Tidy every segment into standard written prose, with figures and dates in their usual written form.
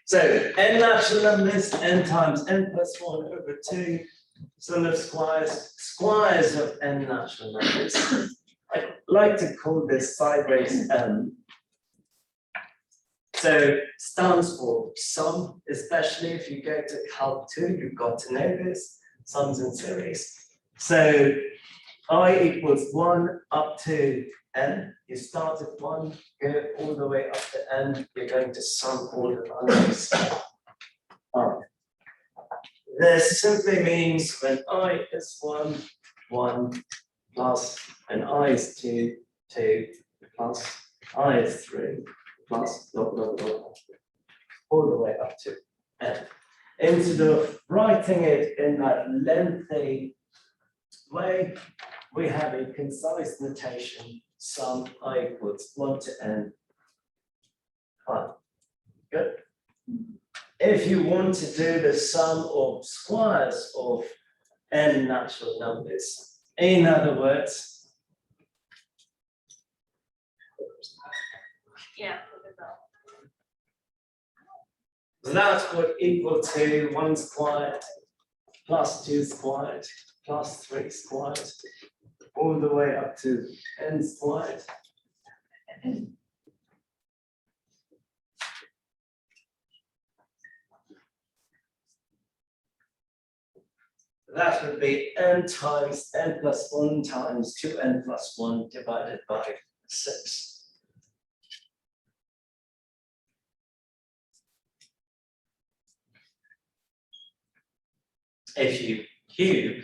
So n natural numbers, n times n plus 1 over 2, sum of squares of n natural numbers. I like to call this sideways m. So stands for sum, especially if you go to Calc 2, you've got to know this, sums in series. So I equals 1 up to n. You start at 1, go all the way up to n, you're going to sum all the values up. This simply means when I is 1, 1 plus, when I is 2, 2 plus, I is 3 plus, blah, blah, blah, all the way up to n. Instead of writing it in that lengthy way, we have a concise notation, sum I equals 1 to n. Fine. Good. If you want to do the sum of squares of n natural numbers, in other words, yeah, that would equal to 1 squared plus 2 squared plus 3 squared, all the way up to n squared. That would be n times n plus 1 times 2n plus 1 divided by 6. If you cube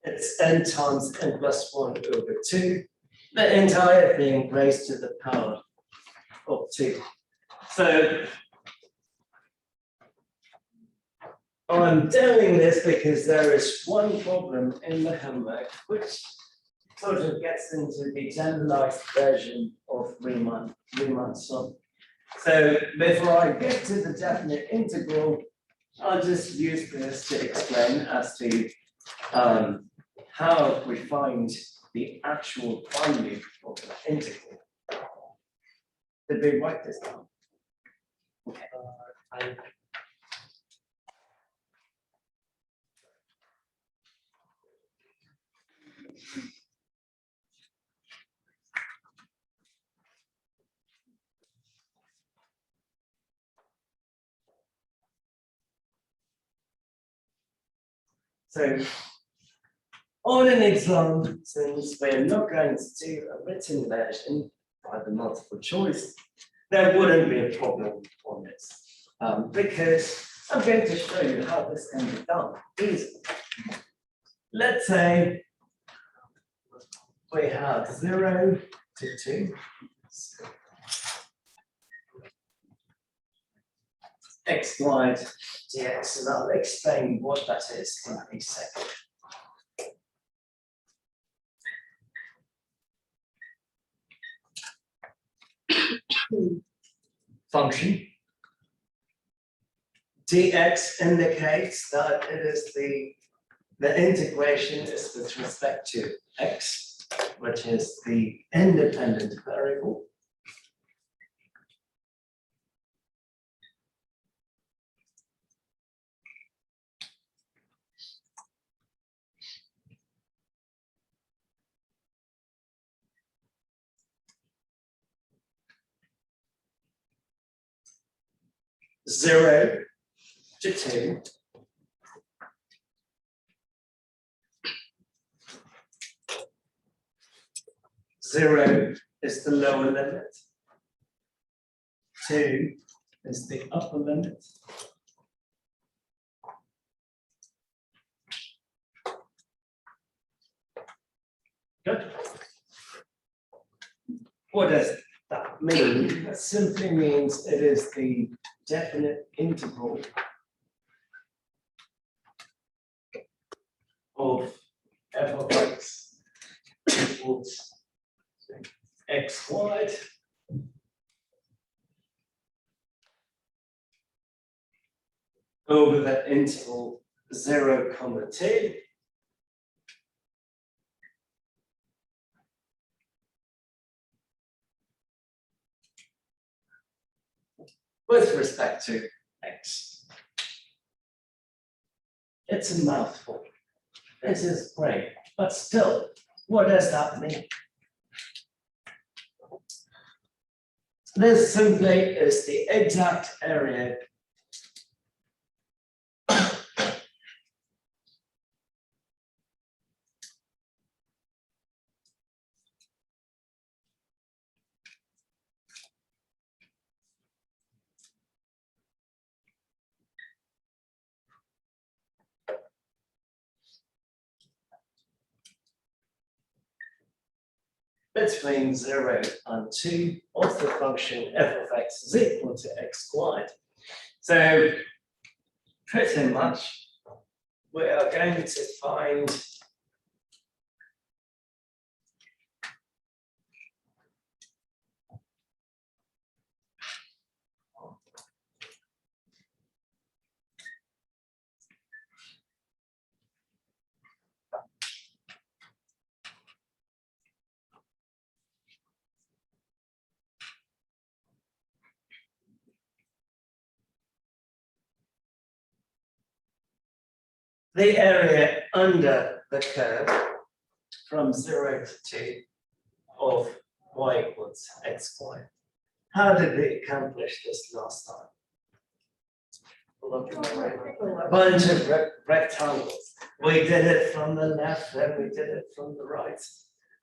it's n times n plus 1 over 2, the entire thing raised to the power of 2. So I'm doing this because there is one problem in the homework which sort of gets into the generalized version of Riemann sum. So before I get to the definite integral, I'll just use this to explain as to how we find the actual value of the integral. Did we write this down? Okay. So on an exam, since we're not going to do a written version by the multiple choice, there wouldn't be a problem on this because I'm going to show you how this can be done easily. Let's say we have 0 to 2. X, Y, dx, and I'll explain what that is in a second. Function dx indicates that it is the integration is with respect to x, which is the independent variable. Zero to 2. Zero is the lower limit. 2 is the upper limit. Good. What does that mean? That simply means it is the definite integral of f of x equals x squared over the interval 0, 2. With respect to x. It's a mouthful. This is great, but still, what does that mean? This simply is the exact area between 0 and 2 of the function f of x is equal to x squared. So pretty much we are going to find the area under the curve from 0 to 2 of y equals x squared. How did we accomplish this last time? A bunch of rectangles. We did it from the left, then we did it from the right.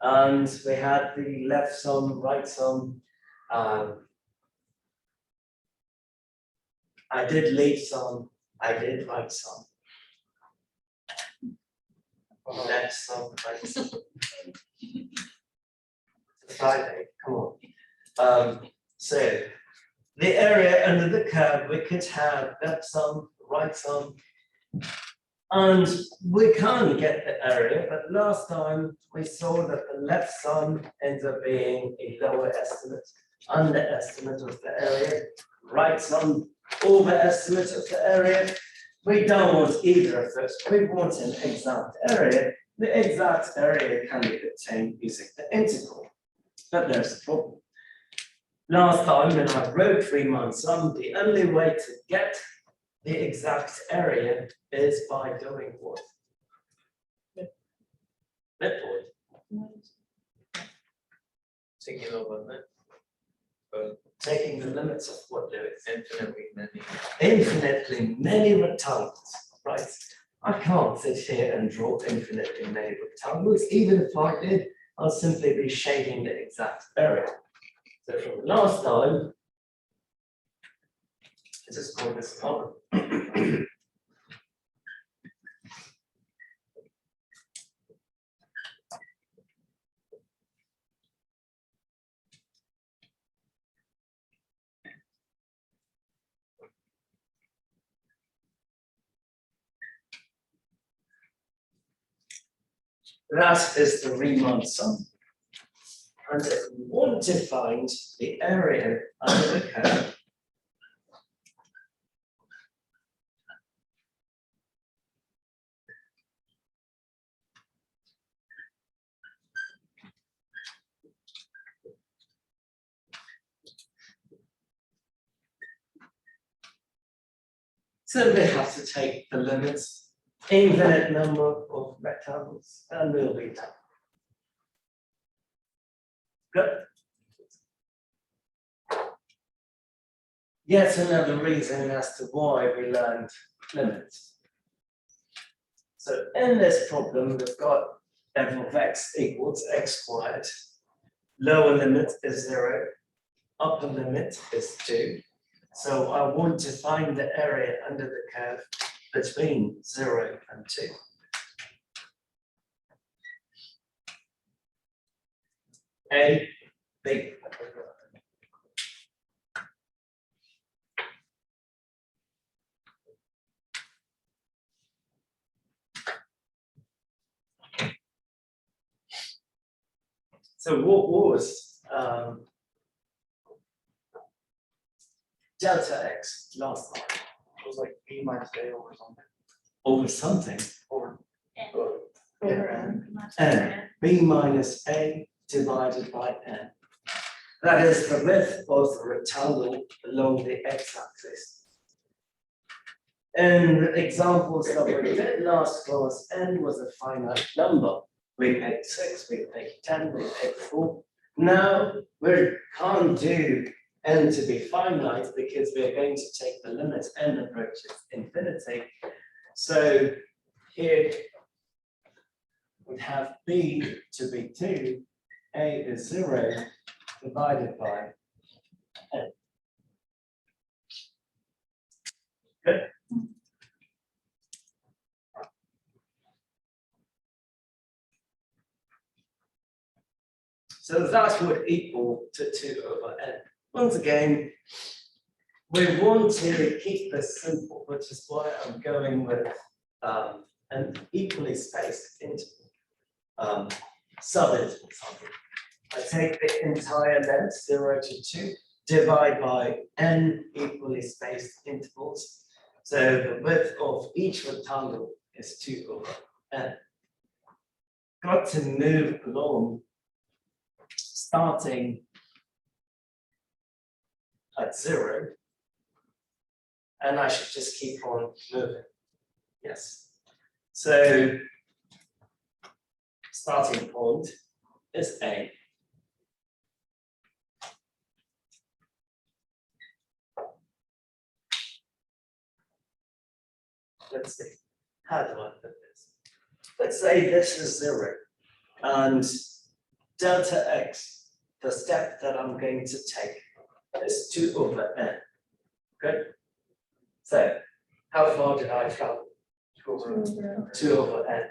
And we had the left sum, right sum. I did leave some, I did right some. Left some, right some. It's Friday, come on. So the area under the curve, we could have left sum, right sum, and we can't get the area, but last time we saw that the left sum ends up being a lower estimate, underestimate of the area, right sum, overestimate of the area. We don't want either of those. We want an exact area. The exact area can be obtained using the integral, but there's a problem. Last time when I wrote Riemann sum, the only way to get the exact area is by doing what? Midpoint. Taking over that. Taking the limits of what there is. Infinitely many. Infinitely many rectangles, right? I can't sit here and draw infinitely many rectangles. Even if I did, I'll simply be shading the exact area. So from last time, let's just call this problem. That is the Riemann sum. And if we want to find the area under the curve, so we have to take the limits, infinite number of rectangles, and we'll be done. Good. Yet another reason as to why we learned limits. So in this problem, we've got f of x equals x squared. Lower limit is 0, upper limit is 2. So I want to find the area under the curve between 0 and 2. A, B. So what was delta x last time? It was like b minus a over something. Over something, Or n, b minus a divided by n. That is the width of the rectangle along the x-axis. In examples that we did last class, n was a finite number. We picked 6, we picked 10, we picked 4. Now we can't do n to be finite because we are going to take the limit n approaches infinity. So here we have b to be 2, a is 0, divided by n. Good. So that would equal to 2 over n. Once again, we want to keep this simple, which is why I'm going with an equally spaced interval, subinterval. I take the entire length, 0 to 2, divide by n equally spaced intervals. So the width of each rectangle is 2 over n. Got to move along, starting at 0, and I should just keep on moving. Yes. So starting point is A. Let's see, how do I put this? Let's say this is 0, and delta x, the step that I'm going to take, is 2 over n. Good? So, how far did I travel? 2 over n.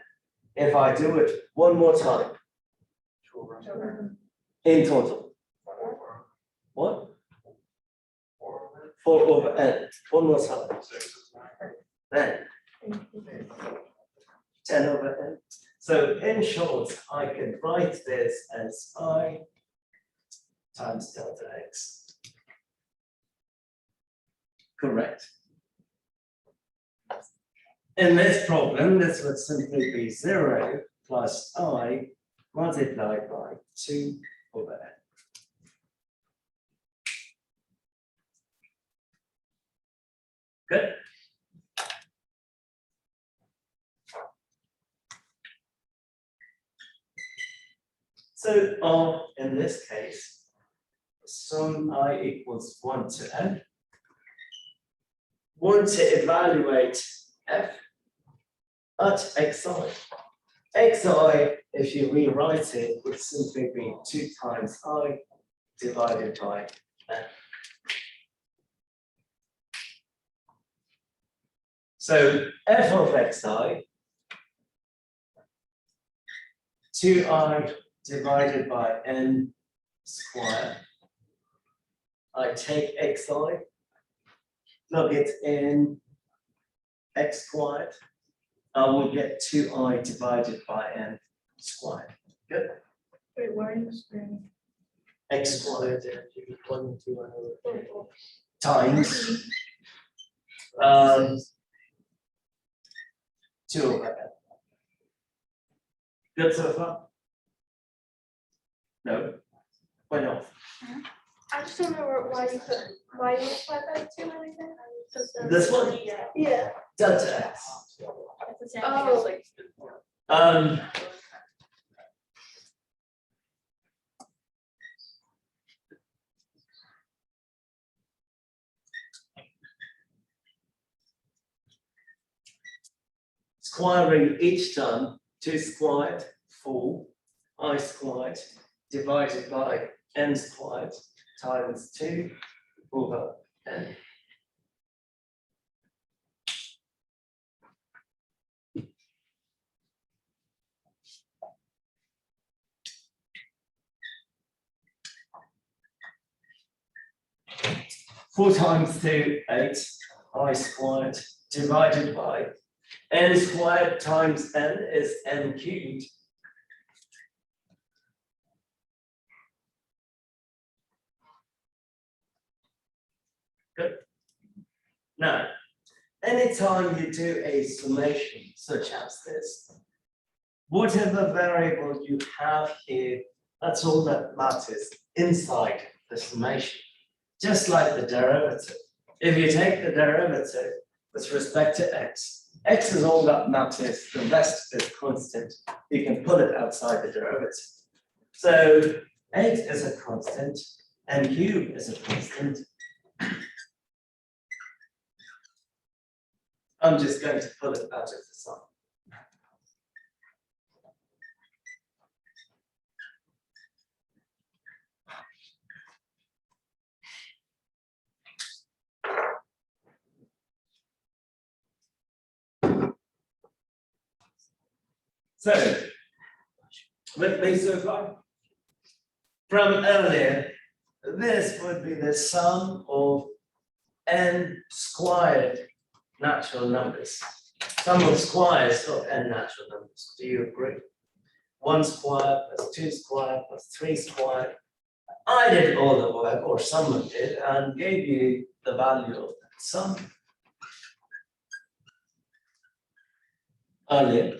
If I do it one more time, in total, what? 4 over n. One more time. Then 10 over n. So in short, I can write this as I times delta x. Correct. In this problem, this would simply be 0 plus I multiplied by 2 over n. Good. So R in this case, sum I equals 1 to n. Want to evaluate f at xi. Xi, if you rewrite it, would simply be 2 times I divided by n. So f of xi, 2i divided by n squared. I take xi, plug it in x squared. I will get 2i divided by n squared. Good. Wait, why are you squaring? X squared times 2 over n. Good so far? No. Why not? I just don't remember why you multiplied by 2 or anything. This one? Yeah. Delta x. It's the same thing Oh. as like. Squaring each term, 2 squared, 4, I squared, divided by n squared times 2 over n. Four times 2, 8, I squared, divided by n squared times n is n cubed. Good. Now, anytime you do a summation such as this, whatever variable you have here, that's all that matters inside the summation. Just like the derivative. If you take the derivative with respect to x, x is all that matters, the rest is constant. You can put it outside the derivative. So 8 is a constant, and q is a constant. I'm just going to pull it out of the sum. So, with me so far? From earlier, this would be the sum of n squared natural numbers. Sum of squares of n natural numbers. Do you agree? 1 squared plus 2 squared plus 3 squared. I did all the work, or someone did, and gave you the value of that sum earlier.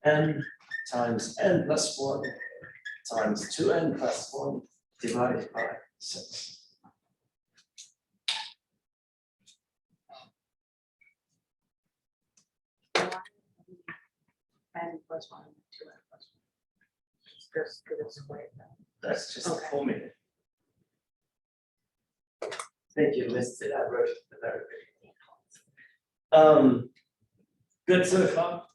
N times n plus 1 times 2n plus 1 divided by 6. N plus 1, 2n plus 1. Just because it's squared. That's just a Okay. formula. I think you missed it. I wrote it at the very beginning. Good so far.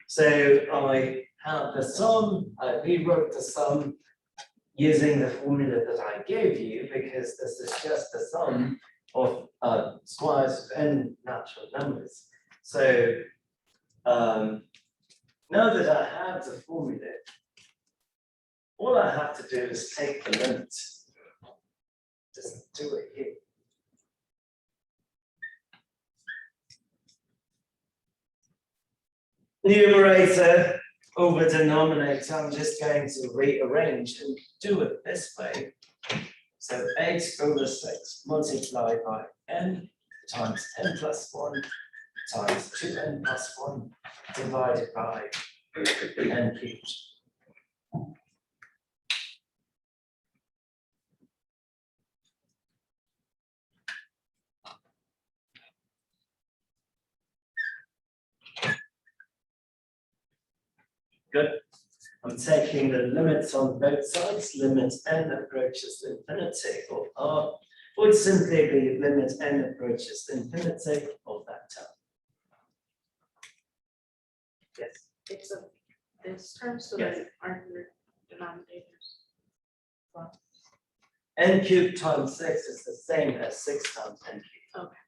So I have the sum, I rewrote the sum using the formula that I gave you, because this is just the sum of squares of n natural numbers. So now that I have the formula, all I have to do is take the limit. Just do it here. Numerator over denominator, I'm just going to rearrange and do it this way. So 8 over 6 multiplied by n times n plus 1 times 2n plus 1 divided by n cubed. Good. I'm taking the limits on both sides. Limit n approaches infinity, or r would simply be limit n approaches infinity of that term. Yes. It's a this term, so Yes. that aren't your denominators. Well, N cubed times 6 is the same as 6 times n cubed. Okay.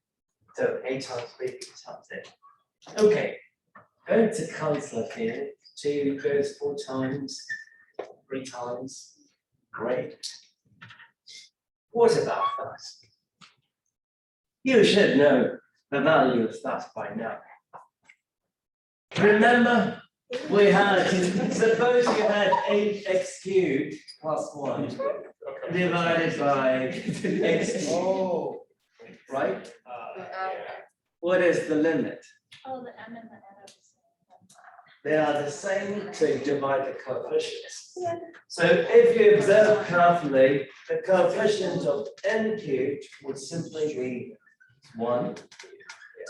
So 8 times 3 times 8. Okay. Going to cancel here. 2 goes 4 times, 3 times. Great. What about that? You should know the value of that by now. Remember, we had, suppose you had 8x cubed plus 1 divided by x cubed, Oh. right? What is the limit? Oh, the M and the N are the same. They are the same to divide the coefficients. Yeah. So if you observe carefully, the coefficient of n cubed would simply be 1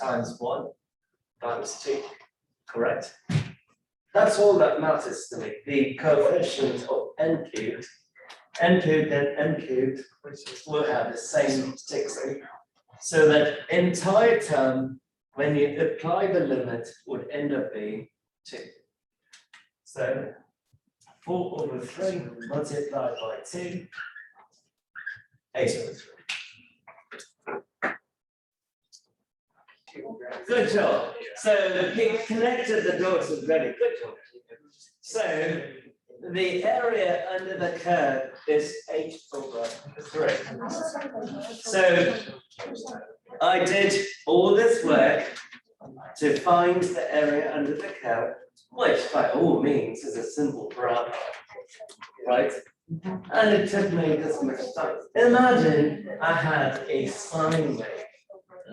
times 1 times 2, correct? That's all that matters to me, the coefficient of n cubed and n cubed, which will have the same fixing. So that entire term, when you apply the limit, would end up being 2. So 4 over 3 multiplied by 2, 8 over 3. Good job. So he connected the dots already. Good job. So the area under the curve is 8 over 3. So I did all this work to find the area under the curve, which by all means is a simple parabola, right? And it took me this much time. Imagine I had a sine wave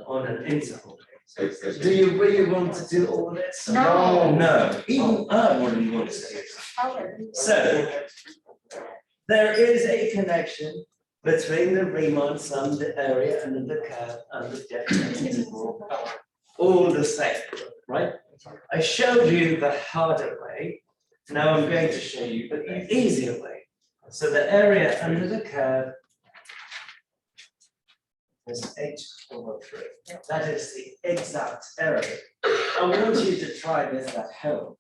on an interval. Do you really want to do all this? No. No, even I wouldn't want to do it. So, there is a connection between the Riemann sum, the area under the curve, and the definite integral, all the same, right? I showed you the harder way. Now I'm going to show you the easier way. So the area under the curve is h/3. That is the exact area. I want you to try this at home.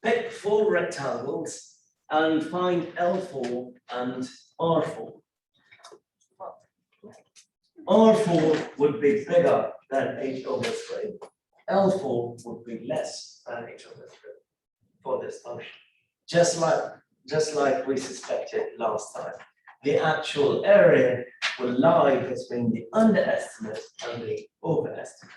Pick 4 rectangles and find L4 and R4. R4 would be bigger than h/3. L4 would be less than h/3 for this function. Just like we suspected last time. The actual area will lie between the underestimate and the overestimate.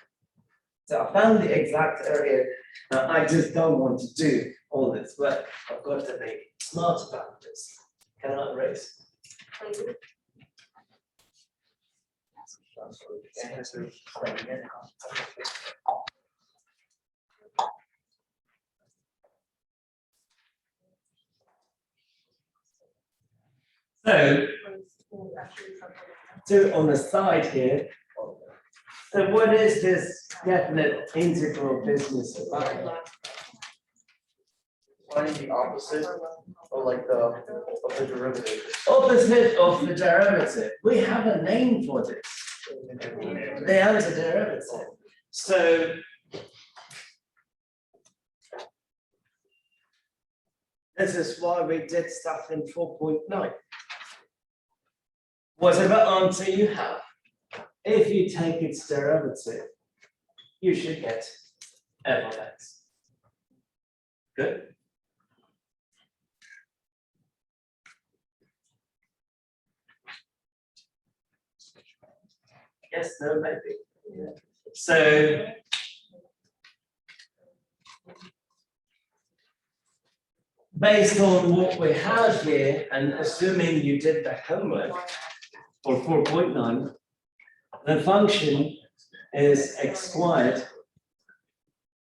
So I found the exact area. Now I just don't want to do all this work. I've got to be smart about this. Can I erase? So on the side here, so what is this definite integral business about? Finding the opposite or like of the derivative. Opposite of the derivative. We have a name for this. The antiderivative. So this is why we did stuff in 4.9. Whatever answer you have, if you take its derivative, you should get f of x. Good. Yes, no, maybe. So based on what we have here, and assuming you did the homework for 4.9, the function is x squared.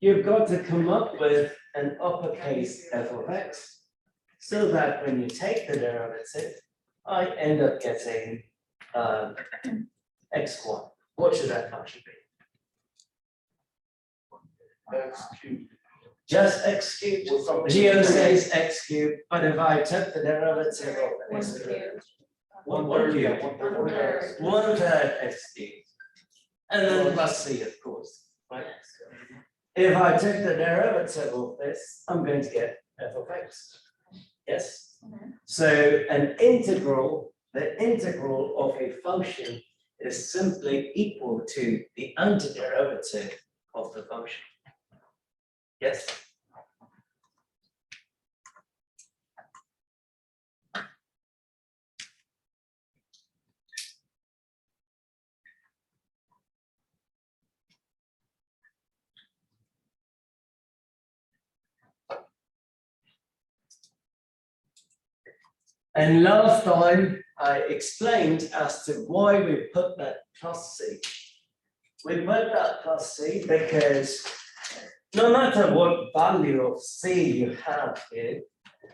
You've got to come up with an uppercase f of x, so that when you take the derivative, I end up getting x squared. What should that function be? X cubed. Just x cubed. Geo says x cubed, but if I took the derivative of x cubed, 1/3 cubed, 1/3 x cubed, and then plus c, of course, right? If I took the derivative of this, I'm going to get f of x. Yes. So an integral, the integral of a function is simply equal to the antiderivative of the function. Yes? And last time I explained as to why we put that plus c. We put that plus c because no matter what value of c you have here,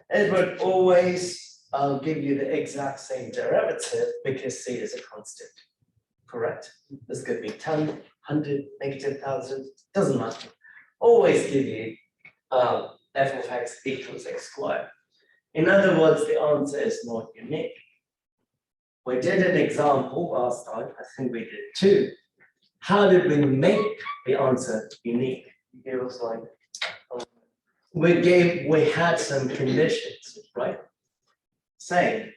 it would always give you the exact same derivative because c is a constant. Correct? This could be 10, 100, negative 1,000, doesn't matter. Always give you f of x equals x squared. In other words, the answer is not unique. We did an example last time, I think we did 2. How did we make the answer unique? You gave us like. We had some conditions, right? Saying,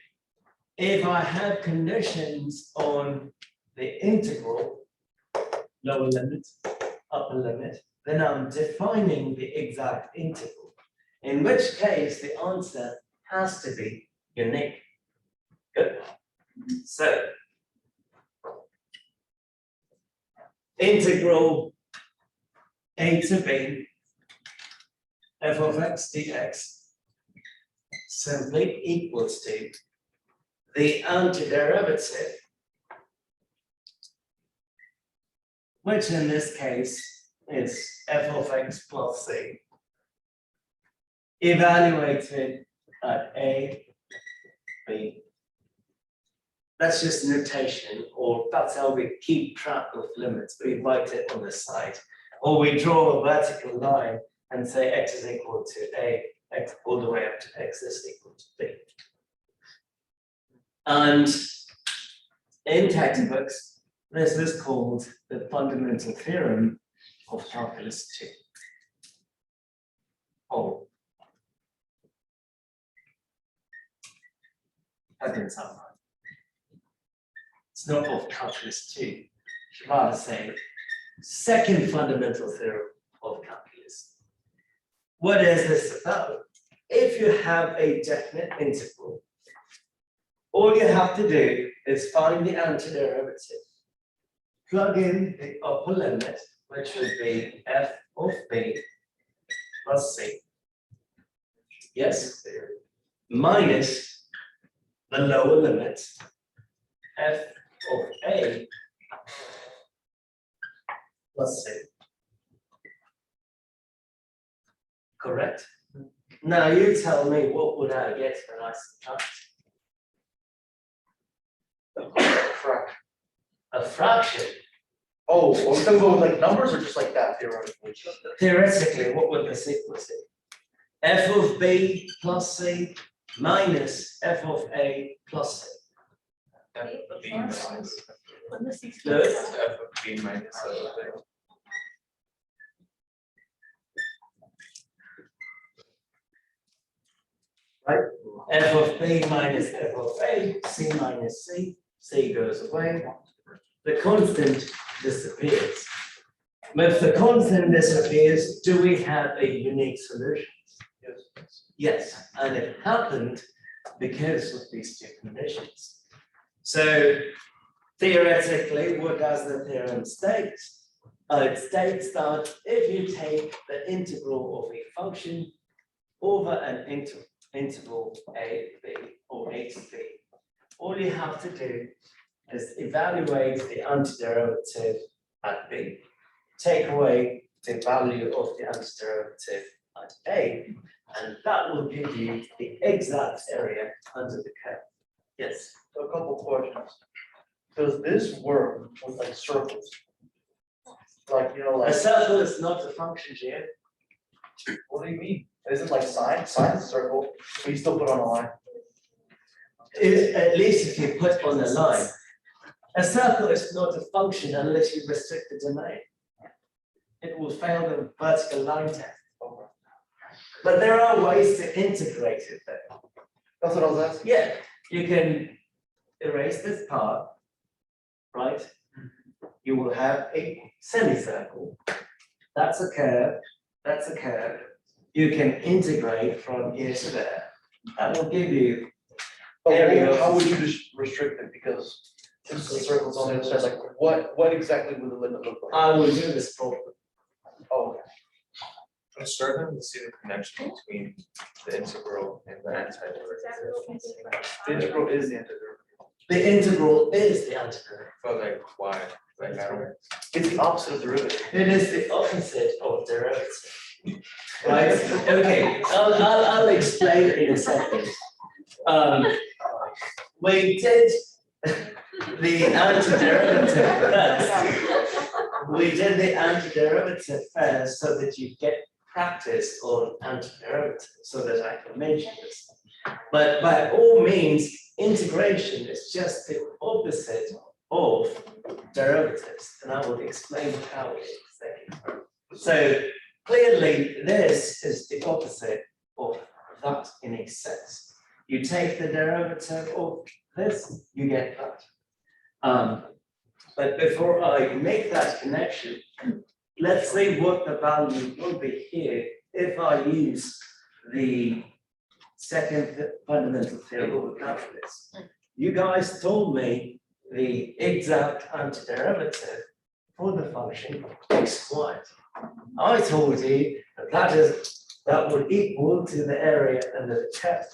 if I have conditions on the integral, lower limit, upper limit, then I'm defining the exact integral. In which case, the answer has to be unique. Good. So, integral a to b f of x dx simply equals to the antiderivative, which in this case is f of x plus c, evaluated at a, b. That's just notation, or that's how we keep track of limits. We write it on the side, or we draw a vertical line and say x is equal to a, x all the way up to x is equal to b. And in textbooks, this is called the fundamental theorem of calculus 2. Oh, that didn't sound right. It's not of calculus 2. I should rather say second fundamental theorem of calculus. What is this about? If you have a definite integral, all you have to do is find the antiderivative, plug in the upper limit, which would be f of b plus c. Yes, minus the lower limit, f of a plus c. Correct? Now you tell me, what would I get when I subtract? Fraction. A fraction. Oh, are we gonna go with like numbers or just like that theoretically? Theoretically, what would this equal to? F of b plus c minus f of a plus c. F of B minus. Good. F of B minus. F of b minus f of a, c minus c, c goes away. The constant disappears. But if the constant disappears, do we have a unique solution? Yes. Yes, and it happened because of these two conditions. So theoretically, what does the theorem state? It states that if you take the integral of a function over an interval a, b, or a to b, all you have to do is evaluate the antiderivative at b, take away the value of the antiderivative at a, and that will give you the exact area under the curve. Yes. So a couple questions. Does this work with like circles? Like, you know, A like, circle is not a function, Gio. what do you mean? Is it like sine? Sine is a circle, but you still put on a line. At least if you put on a line. A circle is not a function unless you restrict the domain. It will fail the vertical line test. Okay. But there are ways to integrate it though. That's what I was asking. Yeah, you can erase this part, right? You will have a semicircle. That's a curve, that's a curve. You can integrate from here to there. That will give you But area. how would you just restrict it? Because since the circle's on the other side, like what exactly would the limit look like? I will do this problem. Oh, okay. I'm struggling to see the connection between the integral and the antiderivative. The integral is the antiderivative. The integral is the antiderivative. But like, why? Like, I don't. It's the opposite of derivative. It is the opposite of derivative. Right? Okay, I'll explain in a second. We did the antiderivative first. We did the antiderivative first so that you get practice on antiderivative, so that I can mention this. But by all means, integration is just the opposite of derivatives, and I will explain how in a second. So clearly, this is the opposite of that in a sense. You take the derivative of this, you get that. But before I make that connection, let's see what the value will be here if I use the second fundamental theorem of calculus. You guys told me the exact antiderivative for the function x squared. I told you that would equal to the area under the curve.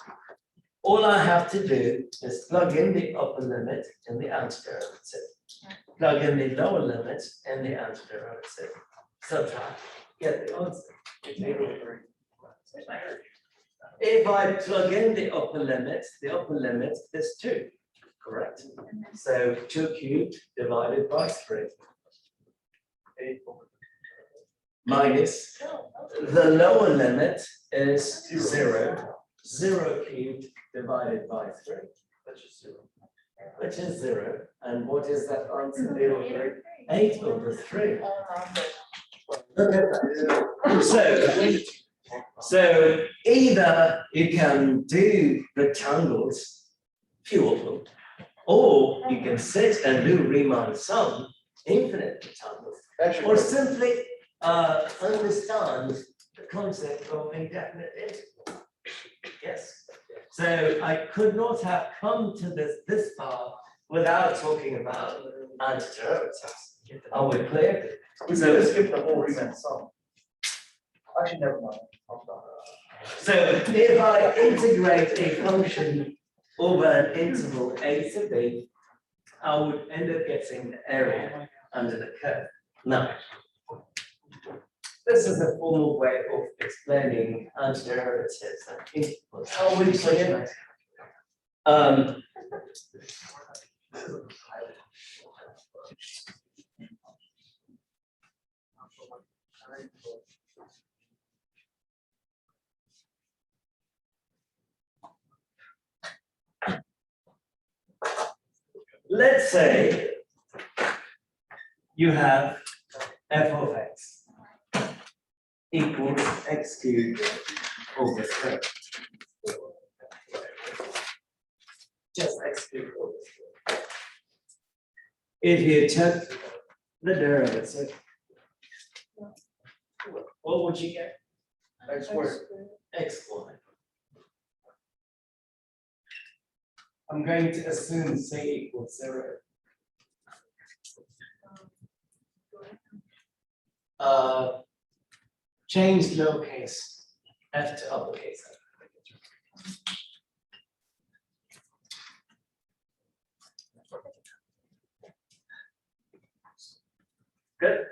all I have to do is plug in the upper limit in the antiderivative, plug in the lower limit in the antiderivative, subtract, get the answer. If I plug in the upper limit is 2, correct? So 2 cubed divided by 3 minus the lower limit is 0, 0 cubed divided by 3, which is 0. And what is that answer? 8 over 3. Look at that. So either you can do rectangles, few of them, or you can sit and do Riemann sum, infinite rectangles, or simply understand the concept of indefinite integral. Yes. So I could not have come to this far without talking about antiderivatives. Are we clear? We could have skipped the whole Riemann sum. Actually, never mind. So if I integrate a function over an interval a to b, I would end up getting the area under the curve. Now, this is a formal way of explaining antiderivatives and integrals. How we clear? Let's say you have f of x equals x cubed over 3. Just x cubed over 3. If you took the derivative, what would you get? X squared. X squared. I'm going to assume c equals 0. Change lowercase f to uppercase f. Good.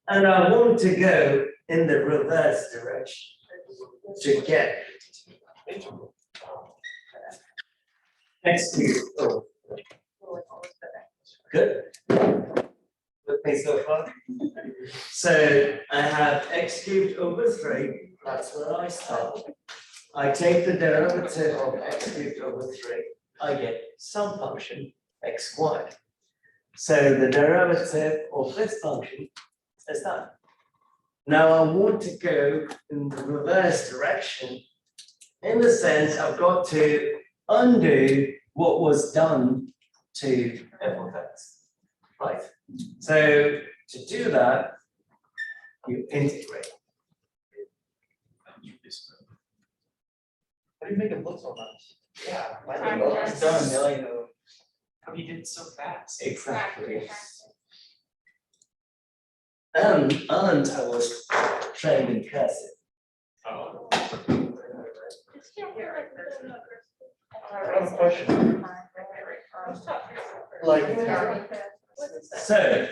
And I want to go in the reverse direction to get x cubed. Oh, good. With me so far? So I have x cubed over 3, that's where I start. I take the derivative of x cubed over 3, I get some function x squared. So the derivative of this function is that. Now I want to go in the reverse direction, in the sense I've got to undo what was done to f of x, right? So to do that, you integrate. How do you make it look so nice? Yeah. Practice. Done, now I know. How you did it so fast. Exactly. And I was trained in cursive. Oh. I have a question. Like, So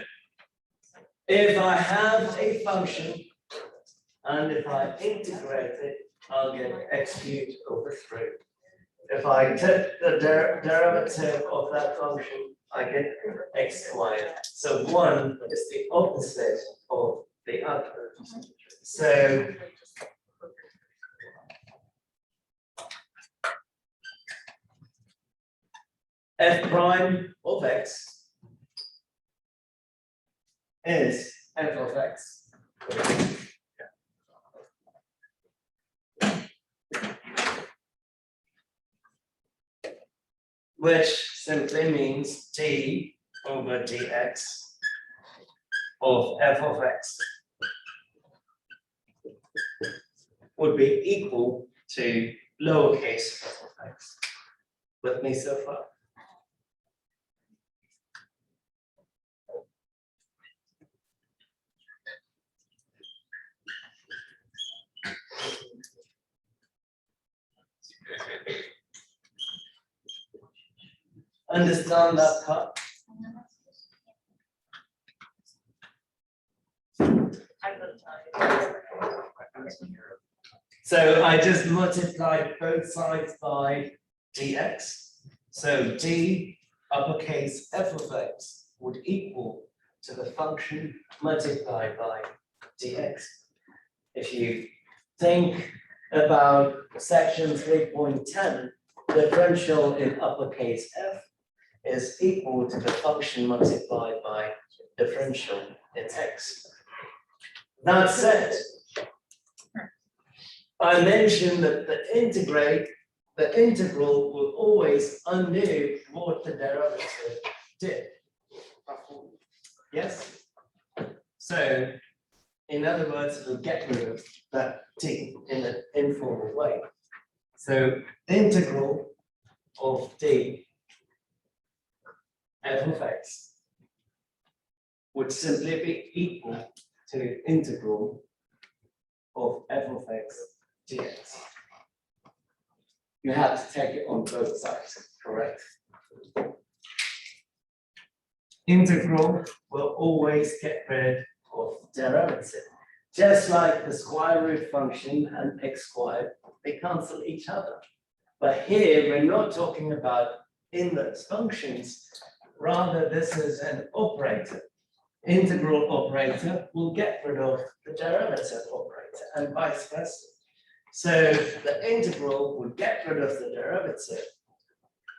if I have a function and if I integrate it, I'll get x cubed over 3. If I take the derivative of that function, I get x squared. So one is the opposite of the other. So f prime of x is f of x. Which simply means d over dx of f of x would be equal to lowercase f of x. With me so far? Understand that part? So I just multiplied both sides by dx. So d uppercase f of x would equal to the function multiplied by dx. If you think about section 3.10, differential in uppercase f is equal to the function multiplied by differential in x. That said, I mentioned that the integral will always undo what the derivative did. Yes? So, in other words, we'll get rid of that t in an informal way. So, integral of d f of x would simply be equal to integral of f of x dx. You have to take it on both sides, correct? Integral will always get rid of derivative. Just like the square root function and x squared, they cancel each other. But here, we're not talking about inverse functions, rather this is an operator. Integral operator will get rid of the derivative operator and vice versa. So the integral would get rid of the derivative.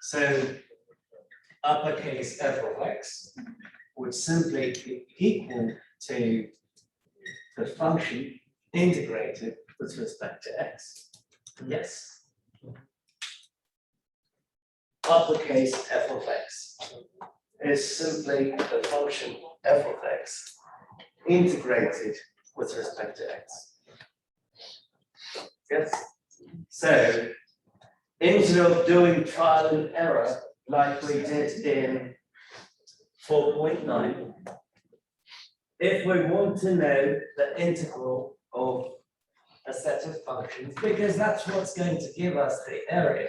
So uppercase f of x would simply be equal to the function integrated with respect to x. Yes. Uppercase f of x is simply the function f of x integrated with respect to x. Yes. So instead of doing trial and error like we did in 4.9, if we want to know the integral of a set of functions, because that's what's going to give us the area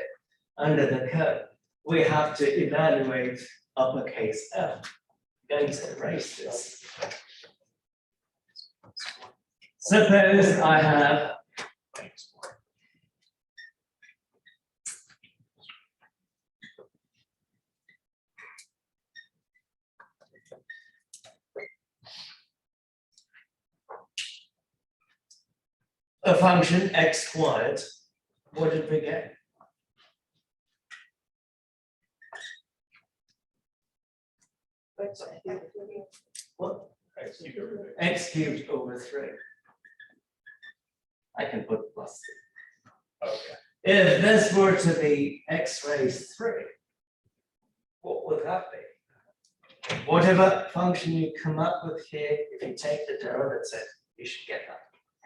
under the curve, we have to evaluate uppercase f. I'm going to erase this. Suppose I have a function x squared. What did we get? What? X cubed over 3. I can put plus 3. Okay. If this were to be x raised 3, what would that be? Whatever function you come up with here, if you take the derivative, you should get that.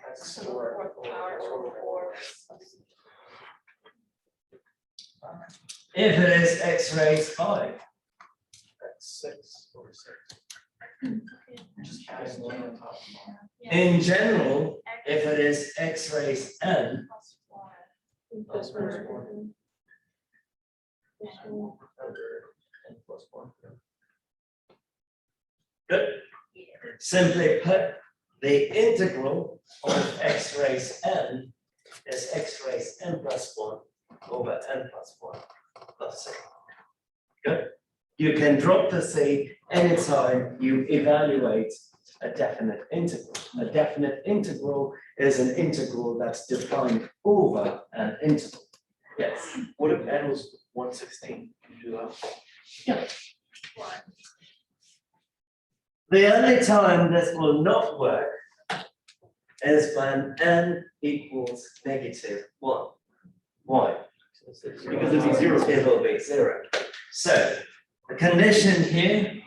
That's if it is x raised 5, that's 6 over 6. Just add 1 on top. In general, if it is x raised n, Plus good. Simply put, the integral of x raised n is x raised n plus 1 over n plus 1 plus c. Good. You can drop the c anytime you evaluate a definite integral. A definite integral is an integral that's defined over an interval. Yes. What if n was 1/16? Can you do that? Yeah. The only time this will not work is when n equals -1. Why? Because it'll be 0. It will be 0. So the condition here,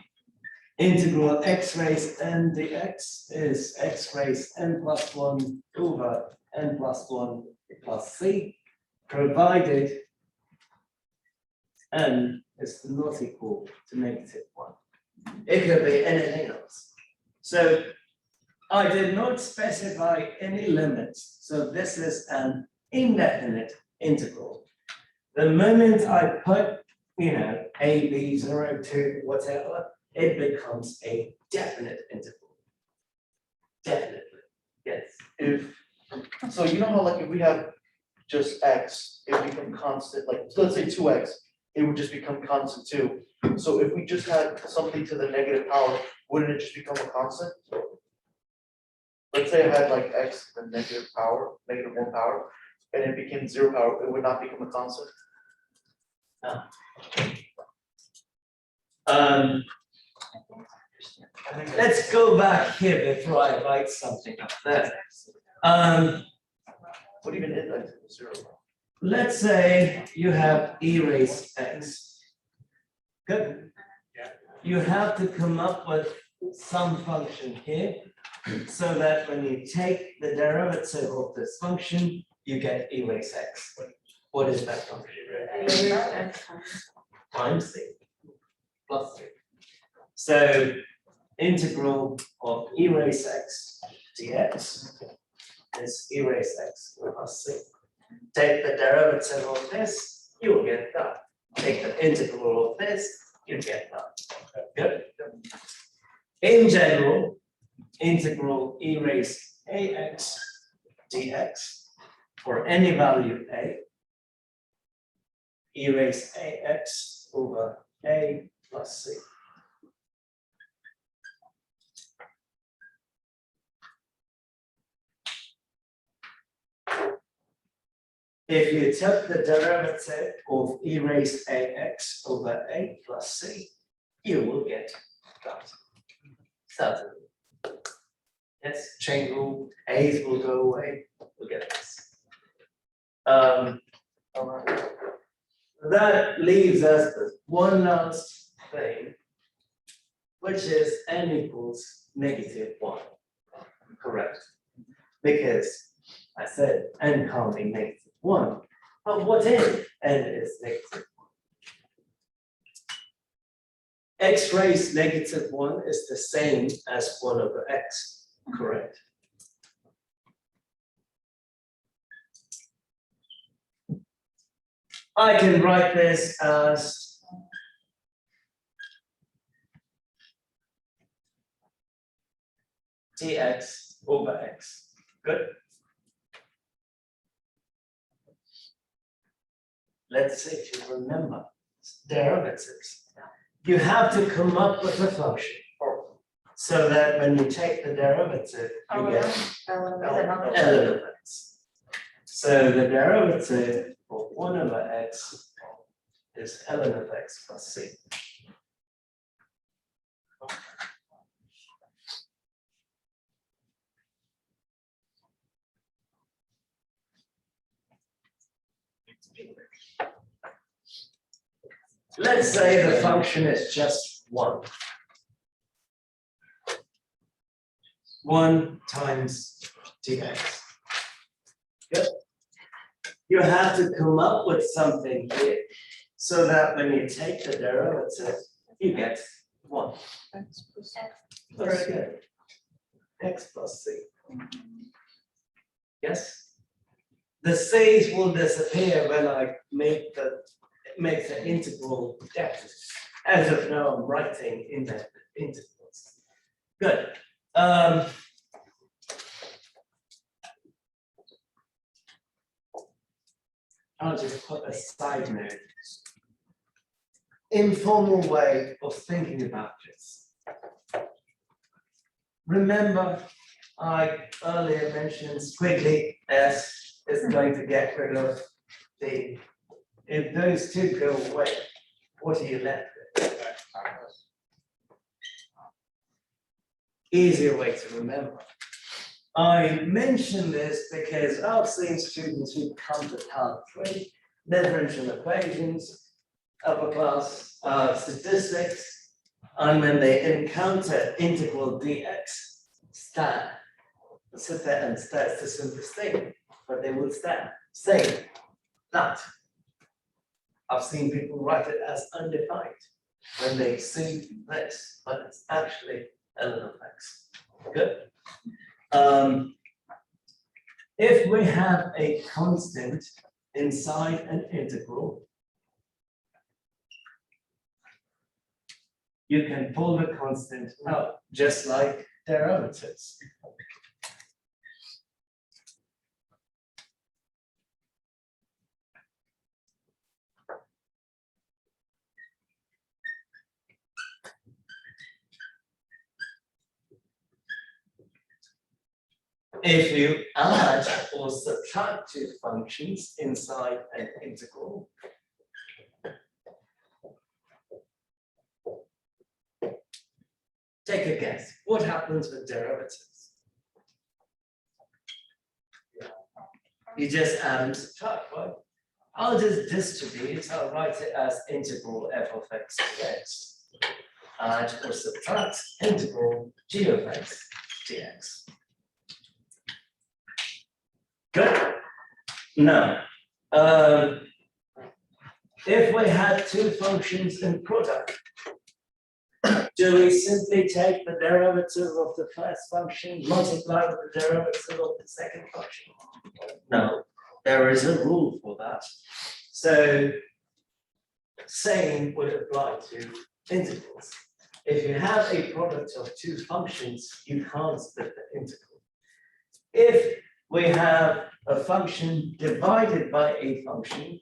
integral x raised n dx is x raised n plus 1 over n plus 1 plus c, provided n is not equal to -1. It could be anything else. So I did not specify any limits. So this is an indefinite integral. The moment I put A, B, 0, 2, whatever, it becomes a definite interval. Definitely, yes. So you know how like if we have just x, it would become constant, like, so let's say 2x, it would just become constant too. So if we just had something to the negative power, wouldn't it just become a constant? Let's say I had like x to the negative power, -1 power, and it became 0 power, it would not become a constant? Let's go back here before I write something up there. What even is x equals 0? Let's say you have e raised x. Good. You have to come up with some function here, so that when you take the derivative of this function, you get e raised x. What is that function? Times c plus 3. So integral of e raised x dx is e raised x plus c. Take the derivative of this, you will get that. Take the integral of this, you get that. Good. In general, integral e raised ax dx for any value a, e raised ax over a plus c. If you took the derivative of e raised ax over a plus c, you will get that. Certainly. Yes, chain rule, a's will go away, we'll get this. That leaves us with one last thing, which is n equals -1. Correct. Because I said n can't be -1, but what if n is -1? X raised -1 is the same as 1 over x, correct? I can write this as dx over x. Good. Let's see if you remember derivatives. You have to come up with a function so that when you take the derivative, you get ln of x. So the derivative of 1 over x is ln of x plus c. Let's say the function is just 1. 1 times dx. Good. You have to come up with something here so that when you take the derivative, you get 1. Very good. X plus c. Yes? The c's will disappear when I make the integral definite. As of now, I'm writing indefinite integrals. Good. I'll just put a side note. Informal way of thinking about this. Remember, I earlier mentioned squiggly s is going to get rid of the. If those two go away, what are you left with? Easier way to remember. I mention this because I've seen students who come to part 3, differential equations, upper class statistics, and when they encounter integral dx, sit there and stare, it's the simplest thing, but they will say that. I've seen people write it as undefined when they see this, but it's actually ln of x. Good. If we have a constant inside an integral, you can pull the constant out, just like derivatives. If you add or subtract two functions inside an integral, take a guess. What happens with derivatives? You just add and subtract, right? I'll just distribute, I'll write it as integral f of x dx. Add or subtract integral g of x dx. Good. Now, if we had two functions in product, do we simply take the derivative of the first function, multiply with the derivative of the second function? No, there is a rule for that. So, same would apply to integrals. If you have a product of two functions, you can't split the integral. If we have a function divided by a function,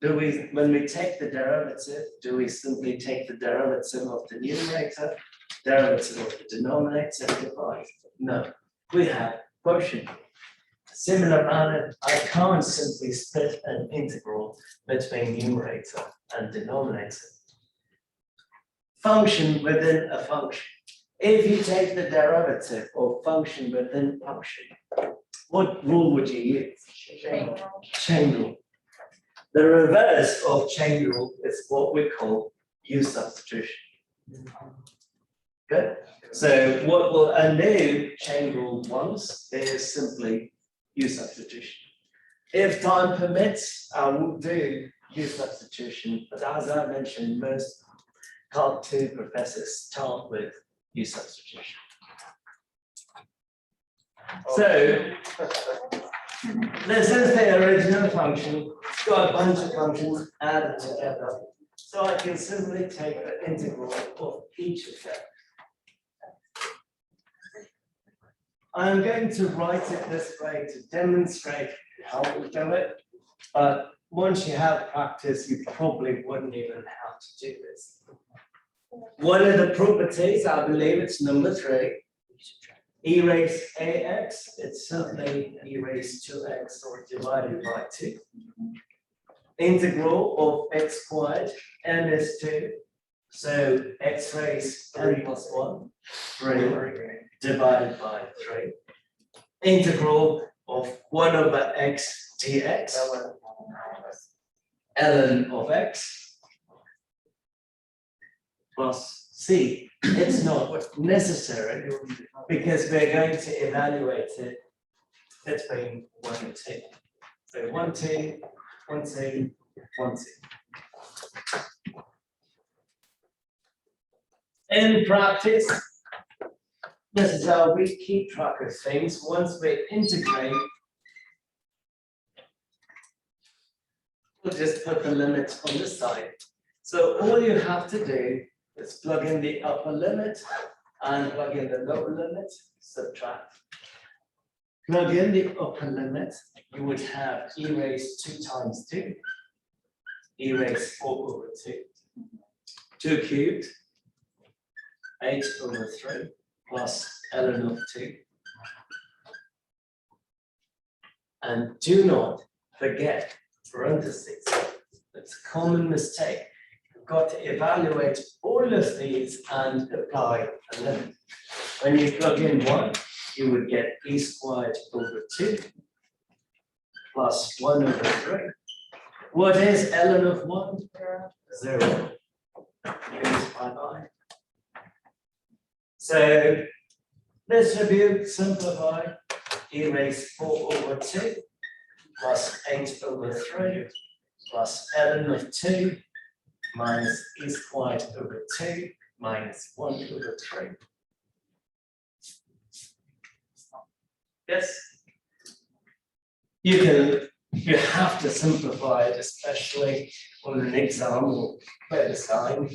when we take the derivative, do we simply take the derivative of the numerator, derivative of the denominator, and divide? No, we have quotient. Similar manner, I can't simply split an integral between numerator and denominator. Function within a function. If you take the derivative of function within function, what rule would you use? Chain rule. The reverse of chain rule is what we call U-Substitution. Good. So what will undo chain rule once is simply U-Substitution. If time permits, I will do U-Substitution, but as I mentioned, most Calc 2 professors start with U-Substitution. So this is the original function. It's got a bunch of functions added together. So I can simply take the integral of each of them. I'm going to write it this way to demonstrate how we do it. But once you have practice, you probably wouldn't even have to do this. What are the properties? I believe it's number 3. E raised ax, it's simply e raised 2x or divided by 2. Integral of x squared, n is 2. So x raised 3 plus 1, 3 divided by 3. Integral of 1 over x dx, ln of x plus c. It's not necessary because we're going to evaluate it between 1 and 2. So 1, 2, 1, 2, 1, 2. In practice, this is how we keep track of things. Once we integrate, we'll just put the limits on the side. So all you have to do is plug in the upper limit and plug in the lower limit, subtract. Plug in the upper limit, you would have e raised 2 times 2, e raised 4 over 2, 2 cubed, 8 over 3, plus ln of 2. And do not forget parentheses. It's a common mistake. You've got to evaluate all of these and apply a limit. When you plug in 1, you would get e squared over 2 plus 1 over 3. What is ln of 1? 0. Bye-bye. So distribute, simplify, e raised 4 over 2 plus 8 over 3 plus ln of 2 minus e squared over 2 minus 1 over 3. Yes? You have to simplify it, especially on an exam or clear sign.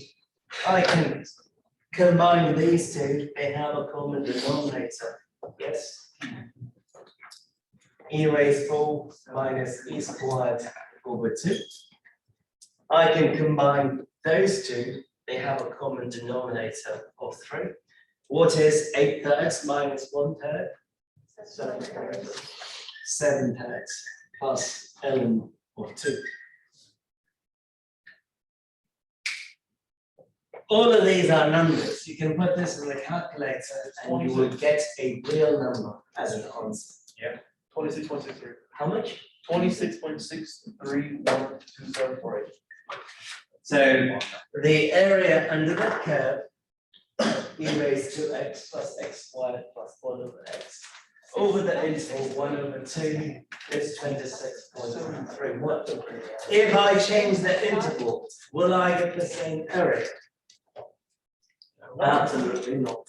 I can combine these two, they have a common denominator, yes? E raised 4 minus e squared over 2. I can combine those two, they have a common denominator of 3. What is 8/3 minus 1/3? 7/3 plus ln of 2. All of these are numbers. You can put this in the calculator and you will get a real number as an answer. 26.63. How much? 26.631274. So the area under the curve, e raised to x plus x squared plus 1 over x. Over the interval 1 over 2 is 26.31. If I change the interval, will I get the same area? Absolutely not.